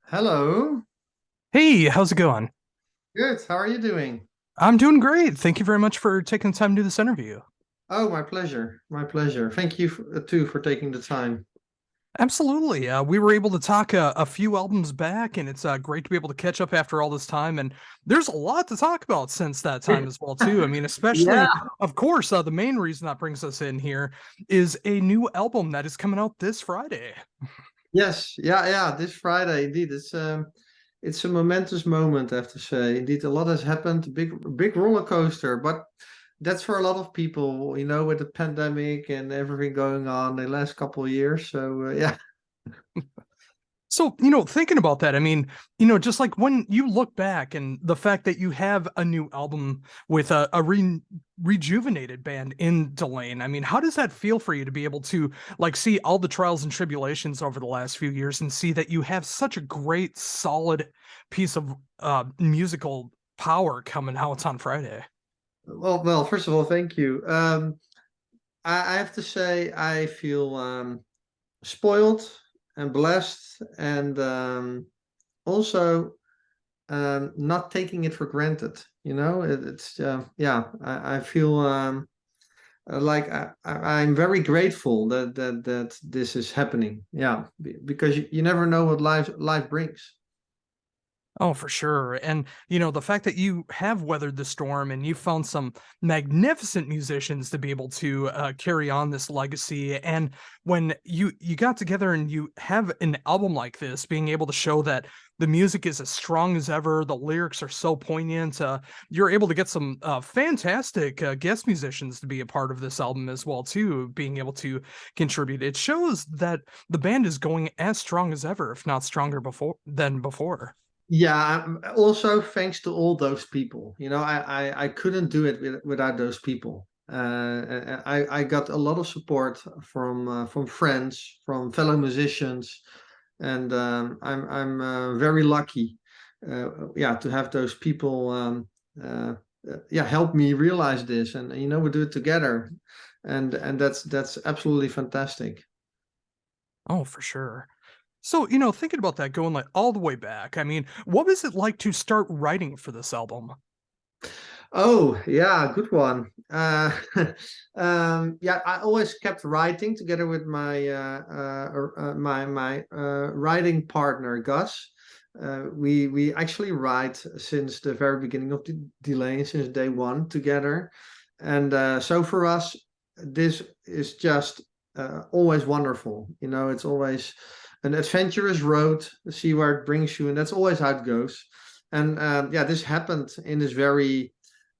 Hello. Hey, how's it going? Good. How are you doing? I'm doing great. Thank you very much for taking the time to do this interview. Oh, my pleasure. My pleasure. Thank you too for taking the time. Absolutely. We were able to talk a few albums back, and it's great to be able to catch up after all this time. And there's a lot to talk about since that time as well, too. I mean, Yeah. especially, of course, the main reason that brings us in here is a new album that is coming out this Friday. Yes. Yeah. Yeah. This Friday, indeed. It's a momentous moment, I have to say. Indeed, a lot has happened. Big roller coaster, but that's for a lot of people, with the pandemic and everything going on the last couple of years. So, yeah. So, thinking about that, I mean, just like when you look back and the fact that you have a new album with a rejuvenated band in Delain, I mean, how does that feel for you to be able to like see all the trials and tribulations over the last few years and see that you have such a great, solid piece of musical power coming out on Friday? Well, first of all, thank you. I have to say, I feel spoiled and blessed, and also not taking it for granted. Yeah, I feel like I'm very grateful that this is happening. Yeah, because you never know what life brings. Oh, for sure. And, the fact that you have weathered the storm and you found some magnificent musicians to be able to carry on this legacy. And when you got together and you have an album like this, being able to show that the music is as strong as ever, the lyrics are so poignant, you're able to get some fantastic guest musicians to be a part of this album as well, too, being able to contribute. It shows that the band is going as strong as ever, if not stronger than before. Yeah, also thanks to all those people. I couldn't do it without those people. I got a lot of support from friends, from fellow musicians, and I'm very lucky, yeah, to have those people, yeah, help me realize this, and we do it together, and that's absolutely fantastic. Oh, for sure. So, thinking about that going like all the way back, I mean, what was it like to start writing for this album? Oh, yeah, good one. Yeah, I always kept writing together with my writing partner Gus. We actually write since the very beginning of the delay, since day one together, and so for us, this is just always wonderful. It's always an adventurous road. See where it brings you, and that's always how it goes. And yeah, this happened in this very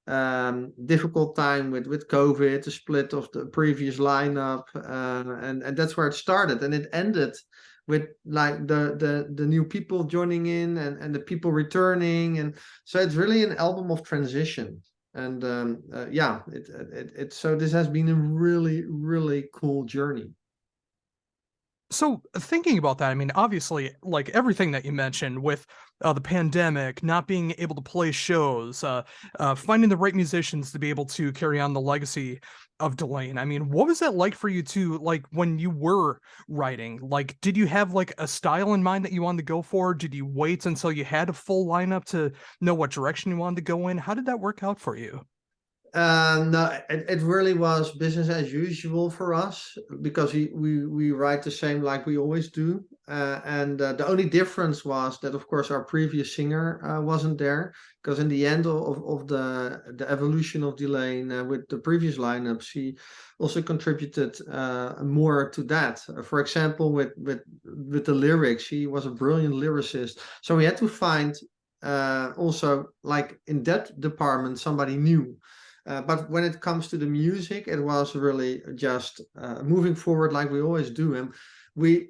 difficult time with COVID, the split of the previous lineup, and that's where it started, and it ended with like the new people joining in and the people returning, and so it's really an album of transition. And yeah, so this has been a really cool journey. So, thinking about that, I mean, obviously, like everything that you mentioned with the pandemic, not being able to play shows, finding the right musicians to be able to carry on the legacy of Delain. I mean, what was that like for you to like when you were writing? Like, did you have like a style in mind that you wanted to go for? Did you wait until you had a full lineup to know what direction you wanted to go in? How did that work out for you? No, it really was business as usual for us because we write the same like we always do. And the only difference was that, of course, our previous singer wasn't there because in the end of the evolution of Delain with the previous lineup, she also contributed more to that. For example, with the lyrics, she was a brilliant lyricist. So we had to find also like in that department somebody new. But when it comes to the music, it was really just moving forward like we always do. And we,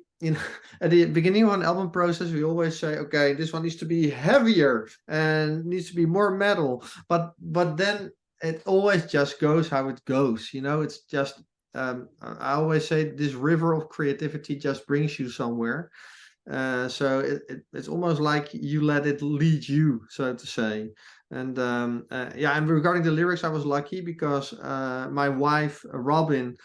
at the beginning of an album process, we always say, okay, this one needs to be heavier and needs to be more metal. But then it always just goes how it goes. It's just I always say this river of creativity just brings you somewhere. So it's almost like you let it lead you, so to say. And yeah, and regarding the lyrics, I was lucky because my wife, Robin,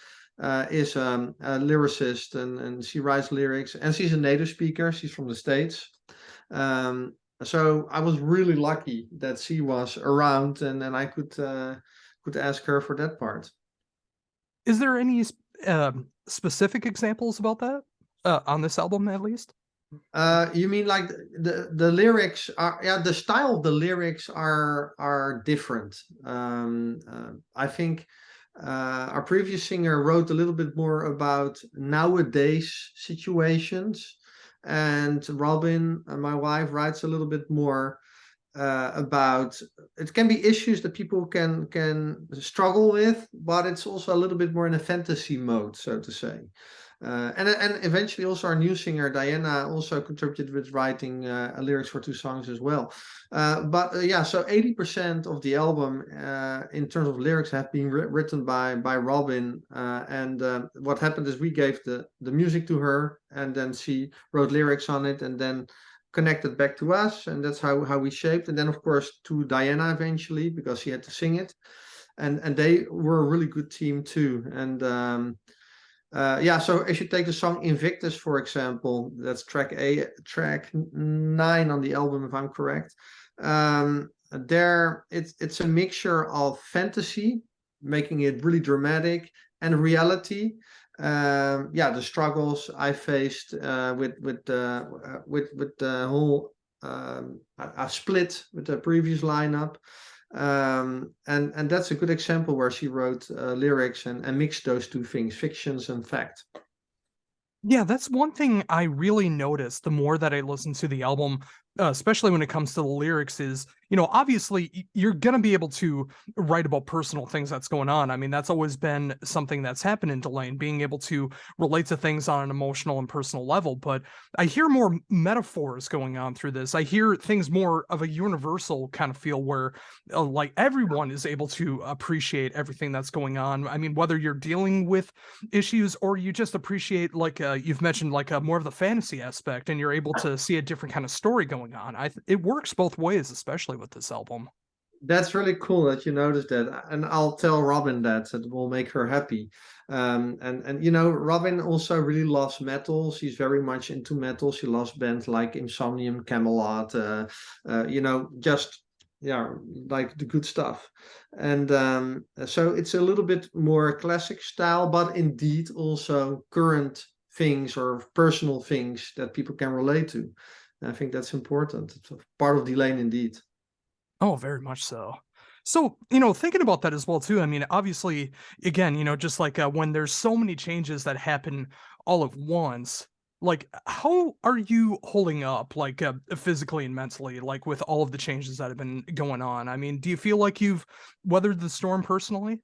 is a lyricist and she writes lyrics and she's a native speaker. She's from the States. So I was really lucky that she was around, and I could ask her for that part. Is there any specific examples about that on this album, at least? You mean like the lyrics are, yeah, the style of the lyrics are different. I think our previous singer wrote a little bit more about nowadays situations, and Robin, my wife, writes a little bit more about, it can be issues that people can struggle with, but it's also a little bit more in a fantasy mode, so to say. And eventually also our new singer Diana also contributed with writing lyrics for two songs as well. But yeah, so 80% of the album in terms of lyrics have been written by Robin. And what happened is we gave the music to her, and then she wrote lyrics on it, and then connected back to us, and that's how we shaped. And then of course to Diana eventually, because she had to sing it, and they were a really good team too. And yeah, so if you take the song Invictus, for example, that's track 9 on the album, if I'm correct. There, it's a mixture of fantasy, making it really dramatic, and reality. Yeah, the struggles I faced with the whole I split with the previous lineup. And that's a good example where she wrote lyrics and mixed those two things, fictions and fact. Yeah, that's one thing I really noticed the more that I listened to the album, especially when it comes to the lyrics, is, obviously you're going to be able to write about personal things that's going on. I mean, that's always been something that's happened in Delain, being able to relate to things on an emotional and personal level. But I hear more metaphors going on through this. I hear things more of a universal kind of feel where like everyone is able to appreciate everything that's going on. I mean, whether you're dealing with issues or you just appreciate, like you've mentioned, like more of the fantasy aspect, and you're able to see a different kind of story going on. It works both ways, especially with this album. That's really cool that you noticed that, and I'll tell Robin that it will make her happy. And Robin also really loves metal. She's very much into metal. She loves bands like Insomnium, Camelot. Just, yeah, like the good stuff. And so it's a little bit more classic style, but indeed also current things or personal things that people can relate to. And I think that's important. It's a part of Delain indeed. Oh, very much so. So, thinking about that as well too, I mean, obviously, again, just like when there's so many changes that happen all at once, like how are you holding up, like physically and mentally, like with all of the changes that have been going on? I mean, do you feel like you've weathered the storm personally?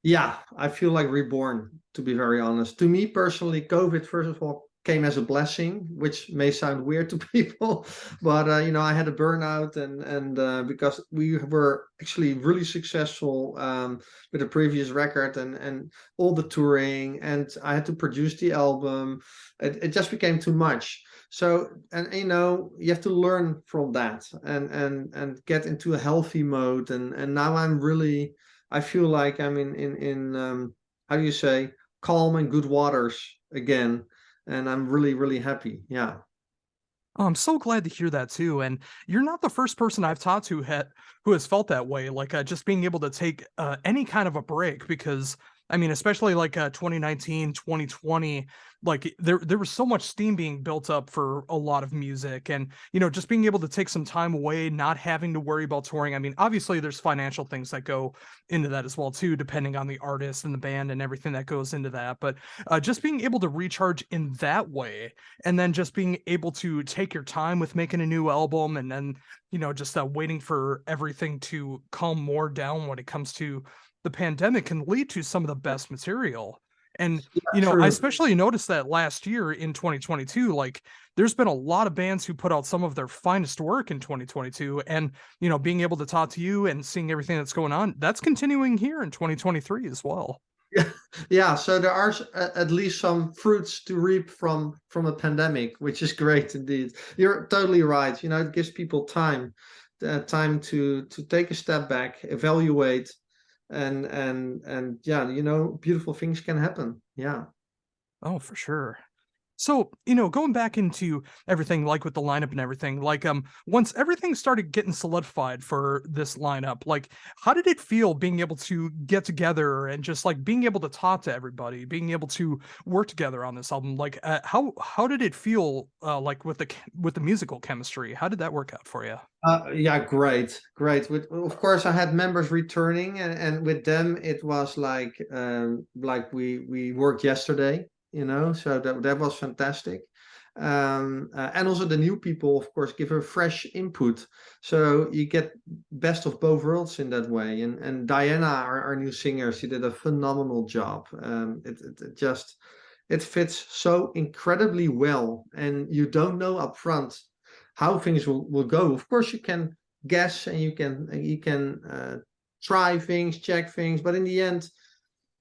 Yeah, I feel like reborn, to be very honest. To me personally, COVID, first of all, came as a blessing, which may sound weird to people, but I had a burnout, and because we were actually really successful with the previous record, and all the touring, and I had to produce the album. It just became too much. So, and you have to learn from that, and get into a healthy mode, and now I feel like I'm in how do you say, calm and good waters again, and I'm really really happy. Yeah. Oh, I'm so glad to hear that too. And you're not the first person I've talked to who has felt that way, like just being able to take any kind of a break. Because I mean, especially like 2019, 2020, like there was so much steam being built up for a lot of music, and just being able to take some time away, not having to worry about touring. I mean, obviously there's financial things that go into that as well too, depending on the artist and the band and everything that goes into that. But just being able to recharge in that way, and then just being able to take your time with making a new album, and then just waiting for everything to calm more down when it comes to the pandemic, can lead to some of the best material. And Yeah, I true. especially noticed that last year in 2022, like there's been a lot of bands who put out some of their finest work in 2022, and being able to talk to you and seeing everything that's going on, that's continuing here in 2023 as well. Yeah, yeah. So there are at least some fruits to reap from a pandemic, which is great indeed. You're totally right. It gives people time to take a step back, evaluate, and yeah, beautiful things can happen. Yeah. Oh, for sure. So, going back into everything, like with the lineup and everything, like once everything started getting solidified for this lineup, like how did it feel being able to get together and just like being able to talk to everybody, being able to work together on this album? Like how did it feel like with with the musical chemistry? How did that work out for you? Yeah, great, great. Of course, I had members returning, and with them, it was like we worked yesterday, so that was fantastic. And also the new people, of course, give a fresh input, so you get best of both worlds in that way. And Diana, our new singer, she did a phenomenal job. It just it fits so incredibly well, and you don't know upfront how things will go. Of course, you can guess and you can try things, check things, but in the end,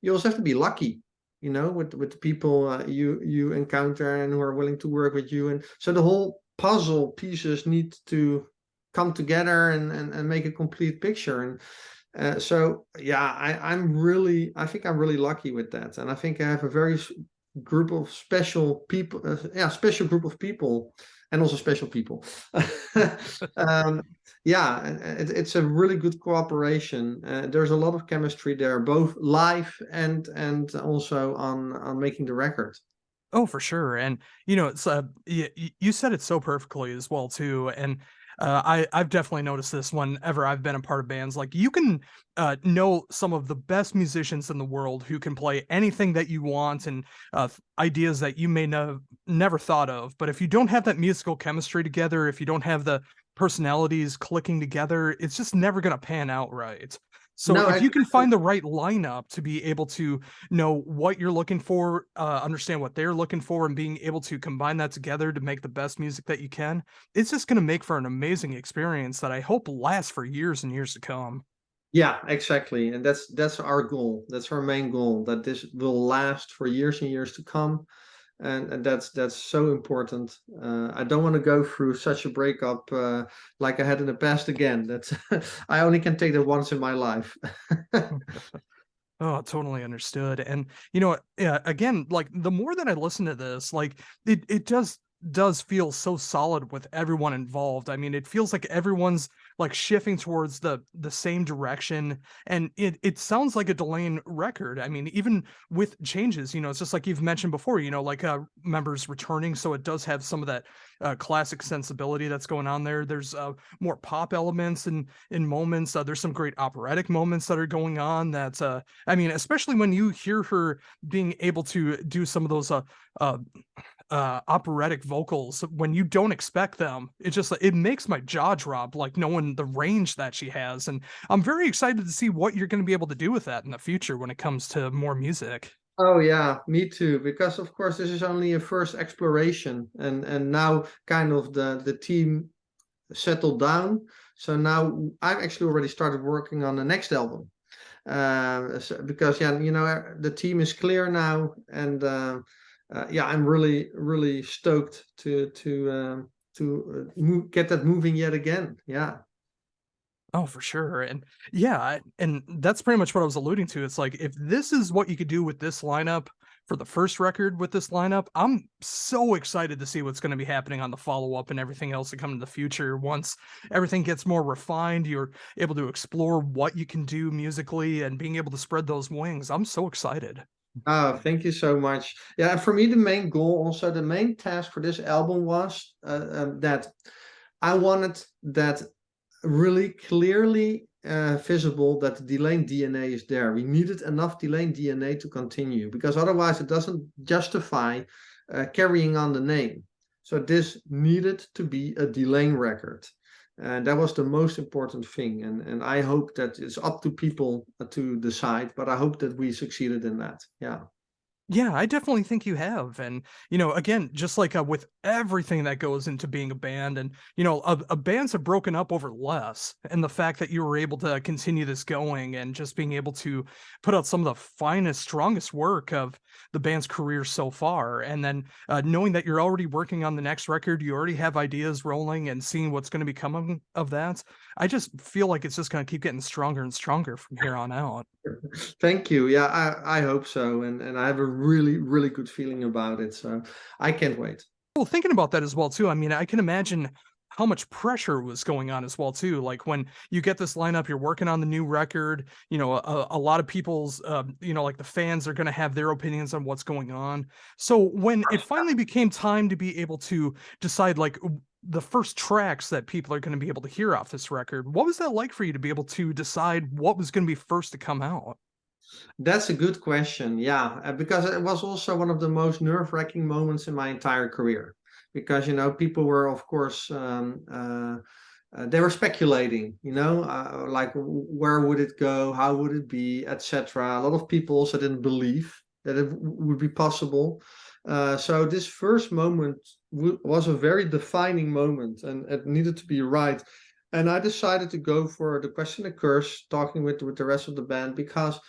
you also have to be lucky, with the people you encounter and who are willing to work with you. And so the whole puzzle pieces need to come together and make a complete picture. And so yeah, I think I'm really lucky with that, and I think I have a very group of special people, yeah, special group of people, and also special people. um, yeah, and it's a really good cooperation. There's a lot of chemistry there, both live and also on making the record. Oh, for sure. And it's you said it so perfectly as well too. And I've definitely noticed this whenever I've been a part of bands. Like you can know some of the best musicians in the world who can play anything that you want and ideas that you may never thought of. But if you don't have that musical chemistry together, if you don't have the personalities clicking together, it's just never gonna pan out right. So No, if you can exactly. find the right lineup to be able to know what you're looking for, understand what they're looking for, and being able to combine that together to make the best music that you can, it's just going to make for an amazing experience that I hope lasts for years and years to come. Yeah, exactly. And that's our goal. That's our main goal, that this will last for years and years to come. And that's so important. I don't want to go through such a breakup like I had in the past again. That's I only can take that once in my life. Oh, totally understood. And yeah, again, like the more that I listen to this, like it just does feel so solid with everyone involved. I mean, it feels like everyone's like shifting towards the same direction, and it sounds like a Delain record. I mean, even with changes, it's just like you've mentioned before, like members returning, so it does have some of that classic sensibility that's going on there. There's more pop elements in moments. There's some great operatic moments that are going on. That I mean, especially when you hear her being able to do some of those uh, operatic vocals when you don't expect them. It makes my jaw drop, like knowing the range that she has, and I'm very excited to see what you're going to be able to do with that in the future when it comes to more music. Oh yeah, me too. Because of course this is only a first exploration, and now kind of the team settled down. So now I've actually already started working on the next album. Because yeah, the team is clear now, and yeah, I'm really really stoked to get that moving yet again. Yeah. Oh, for sure. And yeah, and that's pretty much what I was alluding to. It's like if this is what you could do with this lineup for the first record with this lineup, I'm so excited to see what's going to be happening on the follow up and everything else to come in the future. Once everything gets more refined, you're able to explore what you can do musically and being able to spread those wings. I'm so excited. Oh, thank you so much. Yeah, and for me, the main goal, also the main task for this album was that I wanted that really clearly visible that the Delain DNA is there. We needed enough Delain DNA to continue, because otherwise it doesn't justify carrying on the name. So this needed to be a Delain record. And that was the most important thing. And I hope that it's up to people to decide, but I hope that we succeeded in that. Yeah. Yeah, I definitely think you have. And, again, just like with everything that goes into being a band, and, bands have broken up over less. And the fact that you were able to continue this going and just being able to put out some of the finest, strongest work of the band's career so far. And then knowing that you're already working on the next record, you already have ideas rolling and seeing what's going to be coming of that. I just feel like it's just going to keep getting stronger and stronger from here on out. Thank you. Yeah, I hope so. And I have a really, really good feeling about it. So I can't wait. Well, thinking about that as well too, I mean, I can imagine how much pressure was going on as well too. Like when you get this lineup, you're working on the new record. A lot of people's, like the fans are going to have their opinions on what's going on. So when it finally became time to be able to decide, like the first tracks that people are going to be able to hear off this record, what was that like for you to be able to decide what was going to be first to come out? That's a good question. Yeah, because it was also one of the most nerve-wracking moments in my entire career. Because, people were, of course, they were speculating, like where would it go, how would it be, etc. A lot of people also didn't believe that it would be possible. So this first moment was a very defining moment, and it needed to be right. And I decided to go for the question occurs, talking with the rest of the band, because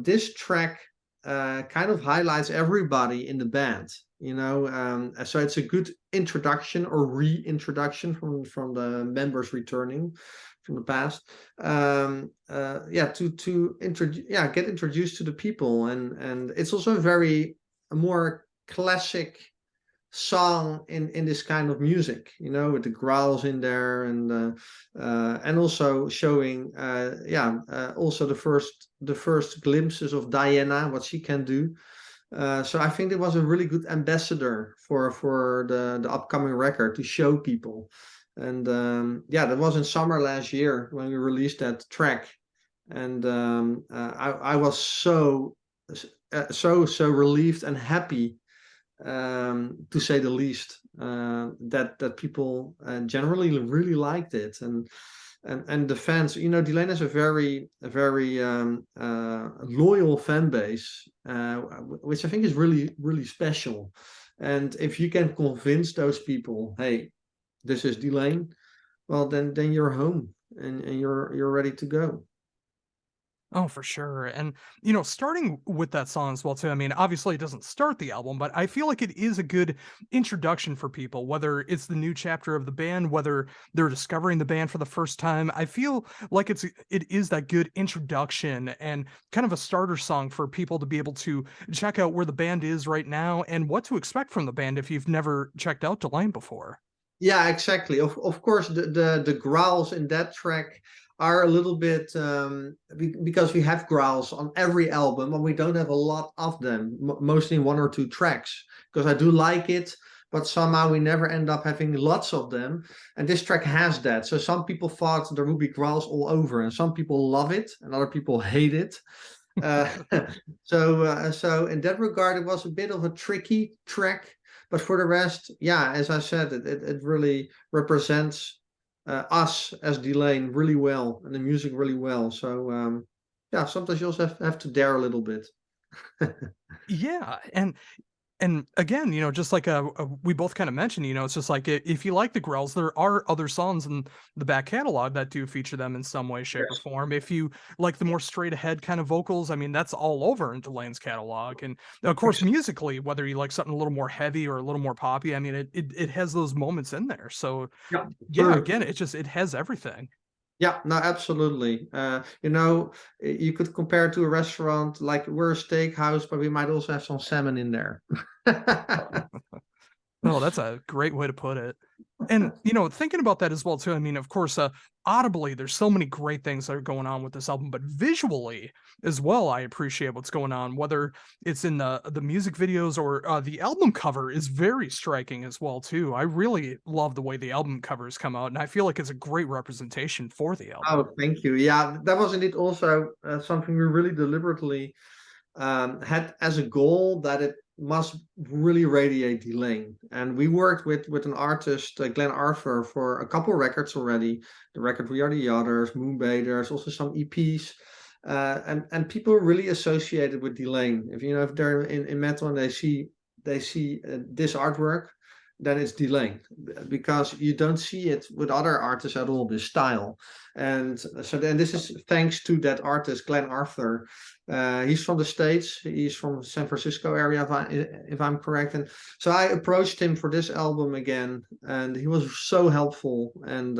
this track kind of highlights everybody in the band. So it's a good introduction or reintroduction from the members returning from the past. To introduce, get introduced to the people, and it's also a more classic song in this kind of music, with the growls in there, and also showing also the first glimpses of Diana, what she can do. So I think it was a really good ambassador for the upcoming record to show people. And that was in summer last year when we released that track. And I was so relieved and happy, to say the least, that people generally really liked it, and the fans. Delain is a very loyal fan base, which I think is really, really special. And if you can convince those people, hey, this is Delain, well, then you're home, and you're ready to go. Oh, for sure. And, starting with that song as well, too. I mean, obviously it doesn't start the album, but I feel like it is a good introduction for people, whether it's the new chapter of the band, whether they're discovering the band for the first time. I feel like it is that good introduction and kind of a starter song for people to be able to check out where the band is right now and what to expect from the band if you've never checked out Delain before. Yeah, exactly. Of course, the growls in that track are a little bit, because we have growls on every album, and we don't have a lot of them, mostly in one or two tracks. Because I do like it, but somehow we never end up having lots of them. And this track has that. So some people thought there would be growls all over, and some people love it, and other people hate it. Uh, so in that regard, it was a bit of a tricky track, but for the rest, yeah, as I said, it really represents us as Delain really well, and the music really well. So yeah, sometimes you also have to dare a little bit. Yeah, and again, just like we both kind of mentioned, it's just like if you like the growls, there are other songs in the back catalog that do feature them in some way, shape, or Yes. form. If you like the more straight ahead kind of vocals, I mean, that's all over in Delane's catalog. And of course, musically, whether you like something a little more heavy or a little more poppy, I mean, it has those moments in there. So Yeah, yeah, true. again, it has everything. Yeah, no, absolutely. You could compare it to a restaurant, like we're a steakhouse, but we might also have some salmon in there. Oh, that's a great way to put it. And, thinking about that as well too, I mean, of course, audibly, there's so many great things that are going on with this album, but visually as well, I appreciate what's going on, whether it's in the music videos or the album cover is very striking as well too. I really love the way the album covers come out, and I feel like it's a great representation for the album. Oh, thank you. Yeah, that was indeed also something we really deliberately had as a goal, that it must really radiate Delain. And we worked with an artist, Glenn Arthur, for a couple records already. The record We Are the Others, Moonbathers, also some EPs. And people really associated with Delain. If they're in metal and they see this artwork, then it's Delain, because you don't see it with other artists at all, this style. And so then this is thanks to that artist, Glenn Arthur. He's from the States. He's from San Francisco area, if I'm correct. And so I approached him for this album again, and he was so helpful. And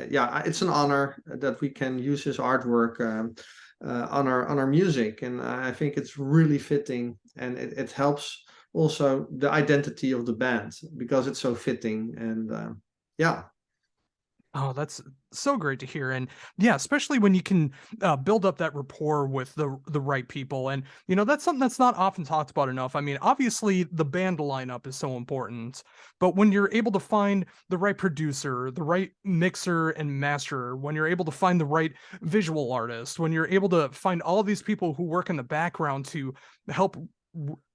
yeah, it's an honor that we can use his artwork on our music, and I think it's really fitting. and it helps also the identity of the band because it's so fitting. And yeah. Oh, that's so great to hear, and yeah, especially when you can build up that rapport with the right people, and that's something that's not often talked about enough. I mean, obviously the band lineup is so important, but when you're able to find the right producer, the right mixer and master, when you're able to find the right visual artist, when you're able to find all these people who work in the background to help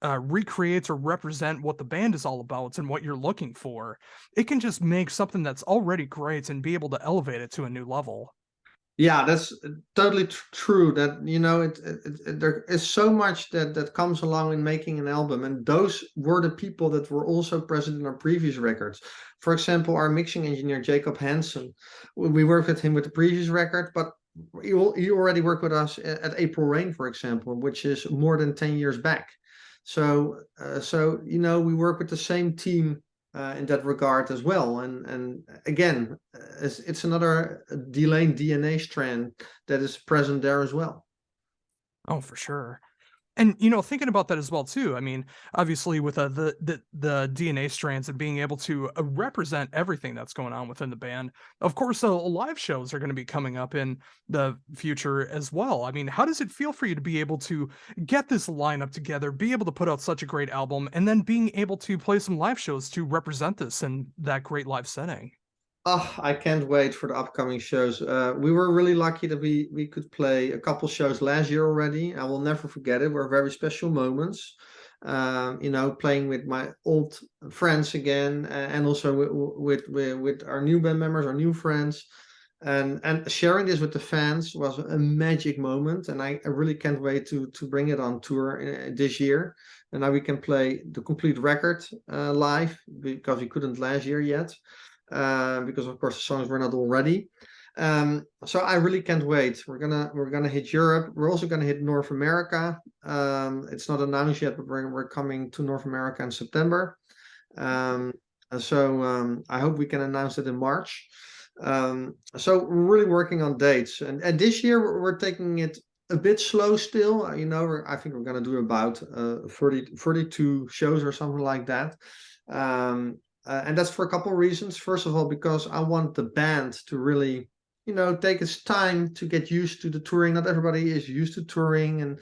recreate or represent what the band is all about and what you're looking for, it can just make something that's already great and be able to elevate it to a new level. Yeah, that's totally true. That there is so much that comes along in making an album, and those were the people that were also present in our previous records. For example, our mixing engineer Jacob Hansen, we worked with him with the previous record, but he already worked with us at April Rain, for example, which is more than 10 years back. So we work with the same team in that regard as well. And again, it's another Delain DNA strand that is present there as well. Oh, for sure. And thinking about that as well too. I mean, obviously with the DNA strands and being able to represent everything that's going on within the band. Of course, live shows are going to be coming up in the future as well. I mean, how does it feel for you to be able to get this lineup together, be able to put out such a great album, and then being able to play some live shows to represent this in that great live setting? Oh, I can't wait for the upcoming shows. We were really lucky that we could play a couple shows last year already. I will never forget it. Were very special moments. Playing with my old friends again, and also with our new band members, our new friends, and sharing this with the fans was a magic moment. And I really can't wait to bring it on tour this year. And now we can play the complete record live because we couldn't last year yet because of course the songs were not all ready. So I really can't wait. We're gonna hit Europe. We're also gonna hit North America. It's not announced yet, but we're coming to North America in September. Um, so I hope we can announce it in March. So we're really working on dates, and this year we're taking it a bit slow still. I think we're gonna do about 32 shows or something like that. And that's for a couple of reasons. First of all, because I want the band to really, take its time to get used to the touring. Not everybody is used to touring and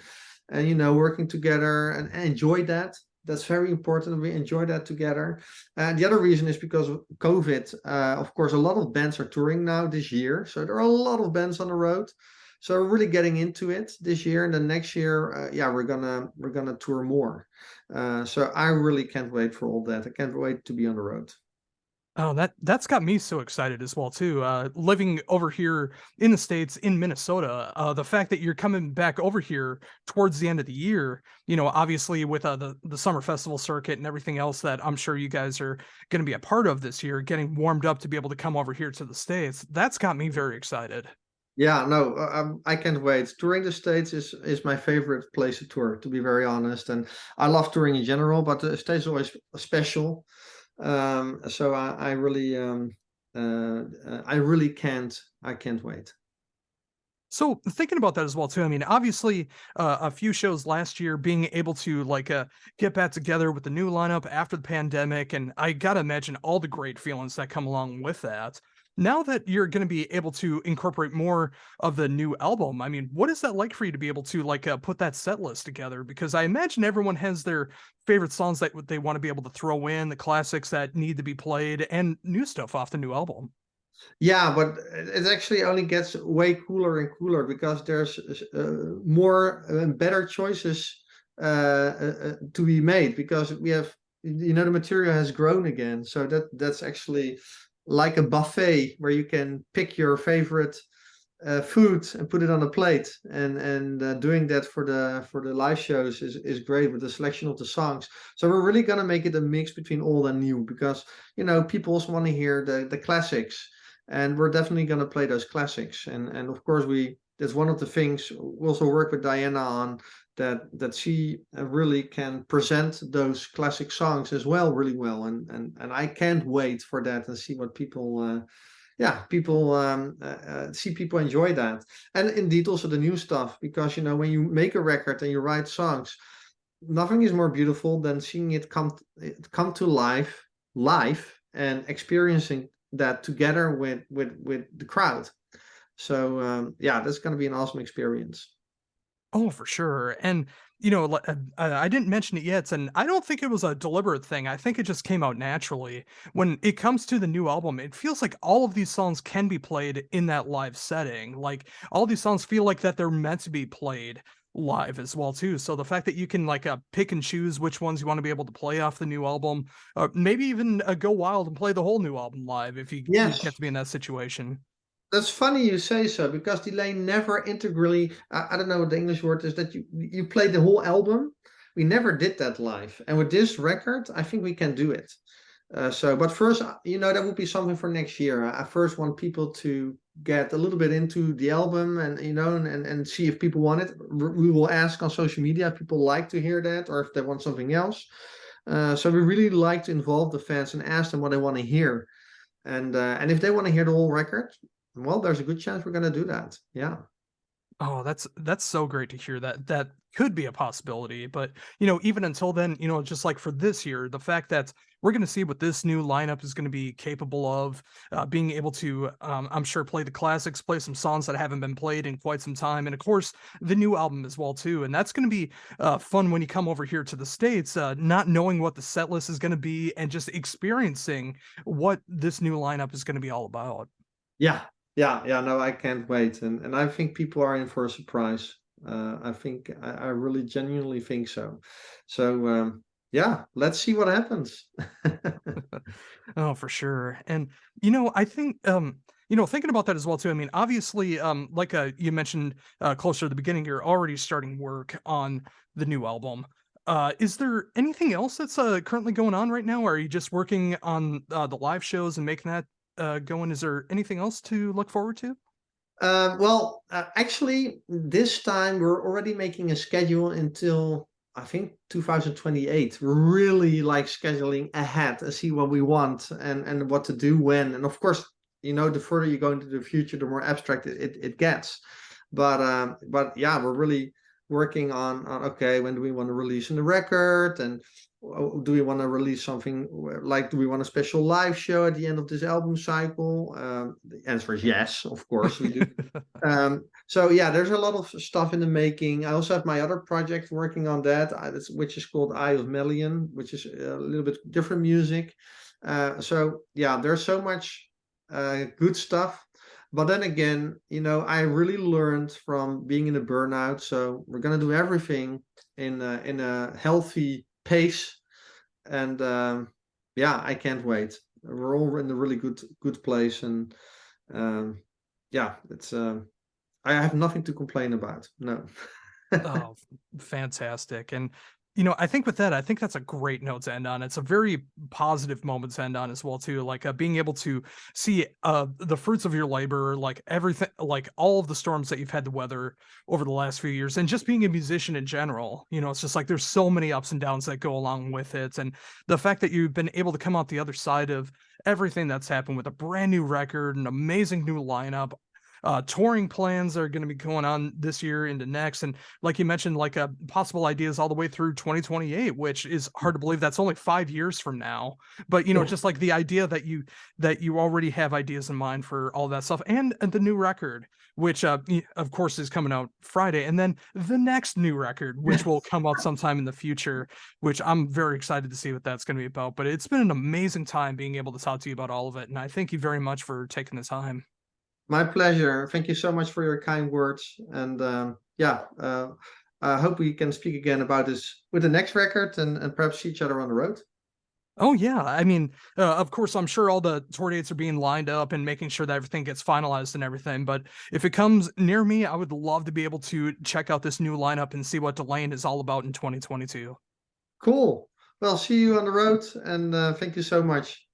working together and enjoy that. That's very important. We enjoy that together. And the other reason is because of COVID. Of course, a lot of bands are touring now this year, so there are a lot of bands on the road. So we're really getting into it this year, and then next year, yeah, we're gonna tour more. So I really can't wait for all that. I can't wait to be on the road. Oh, that's got me so excited as well too. Living over here in the States in Minnesota, the fact that you're coming back over here towards the end of the year, obviously with the summer festival circuit and everything else that I'm sure you guys are going to be a part of this year, getting warmed up to be able to come over here to the States. That's got me very excited. Yeah, no, I can't wait. Touring the States is my favorite place to tour, to be very honest. And I love touring in general, but the States is always special. So I really I can't wait. So thinking about that as well too. I mean, obviously, a few shows last year, being able to get back together with the new lineup after the pandemic, and I gotta imagine all the great feelings that come along with that. Now that you're going to be able to incorporate more of the new album, I mean, what is that like for you to be able to put that set list together? Because I imagine everyone has their favorite songs that they want to be able to throw in, the classics that need to be played, and new stuff off the new album. Yeah, but it actually only gets way cooler and cooler because there's more and better choices to be made because we have, the material has grown again. So that's actually like a buffet where you can pick your favorite food and put it on a plate. And doing that for the live shows is great with the selection of the songs. So we're really gonna make it a mix between old and new because people also want to hear the classics, and we're definitely gonna play those classics. And of course that's one of the things we also work with Diana on, that she really can present those classic songs as well really well, and I can't wait for that and see what people yeah, people see people enjoy that. And indeed also the new stuff, because when you make a record and you write songs, nothing is more beautiful than seeing it come to live and experiencing that together with the crowd. So yeah, that's going to be an awesome experience. Oh, for sure. And, I didn't mention it yet, and I don't think it was a deliberate thing. I think it just came out naturally. When it comes to the new album, it feels like all of these songs can be played in that live setting. Like, all these songs feel like that they're meant to be played live as well too. So the fact that you can pick and choose which ones you want to be able to play off the new album, maybe even go wild and play the whole new album live if you get Yes, to be in that situation. that's funny you say so, because Delain never integrally, I don't know what the English word is, that you play the whole album. We never did that live. And with this record, I think we can do it. But first, that would be something for next year. I first want people to get a little bit into the album, and see if people want it. We will ask on social media if people like to hear that or if they want something else. So we really like to involve the fans and ask them what they want to hear. And if they want to hear the whole record, well, there's a good chance we're going to do that. Yeah. Oh, that's so great to hear that that could be a possibility. But, even until then, just like for this year, the fact that we're going to see what this new lineup is going to be capable of, being able to, I'm sure, play the classics, play some songs that haven't been played in quite some time, and of course, the new album as well too. And that's going to be fun when you come over here to the States, not knowing what the set list is going to be and just experiencing what this new lineup is going to be all about. Yeah. Yeah. Yeah. No, I can't wait. And I think people are in for a surprise. I really genuinely think so. So, yeah, let's see what happens. Oh, for sure. And I think thinking about that as well too. I mean, obviously, like you mentioned closer to the beginning, you're already starting work on the new album. Is there anything else that's currently going on right now? Or are you just working on the live shows and making that going? Is there anything else to look forward to? Well, actually, this time we're already making a schedule until I think 2028. We're really like scheduling ahead and see what we want and what to do when. And of course, the further you go into the future, the more abstract it gets. But yeah, we're really working on okay, when do we want to release the record, and do we want to release something like, do we want a special live show at the end of this album cycle? The answer is yes, of course we do. So yeah, there's a lot of stuff in the making. I also have my other project working on that, which is called Eye of Melian, which is a little bit different music. So yeah, there's so much good stuff. But then again, I really learned from being in a burnout. So we're gonna do everything in a healthy pace, and yeah, I can't wait. We're all in a really good place, and um, yeah, it's I have nothing to complain about. No. Oh, fantastic. And, I think with that, I think that's a great note to end on. It's a very positive moment to end on as well, too. Like being able to see the fruits of your labor, like everything, like all of the storms that you've had to weather over the last few years, and just being a musician in general. It's just like there's so many ups and downs that go along with it. And the fact that you've been able to come out the other side of everything that's happened with a brand new record, an amazing new lineup, touring plans are going to be going on this year into next, and like you mentioned, like possible ideas all the way through 2028, which is hard to believe that's only 5 years from now. But Yeah. just like the idea that you already have ideas in mind for all that stuff, and the new record, which of course is coming out Friday, and then the next new record, which will come out sometime in the future, which I'm very excited to see what that's going to be about. But it's been an amazing time being able to talk to you about all of it, and I thank you very much for taking the time. My pleasure. Thank you so much for your kind words. And yeah, I hope we can speak again about this with the next record, and perhaps see each other on the road. Oh yeah, I mean, of course, I'm sure all the tour dates are being lined up and making sure that everything gets finalized and everything. But if it comes near me, I would love to be able to check out this new lineup and see what Delain is all about in 2022. Cool. Well, see you on the road, and thank you so much.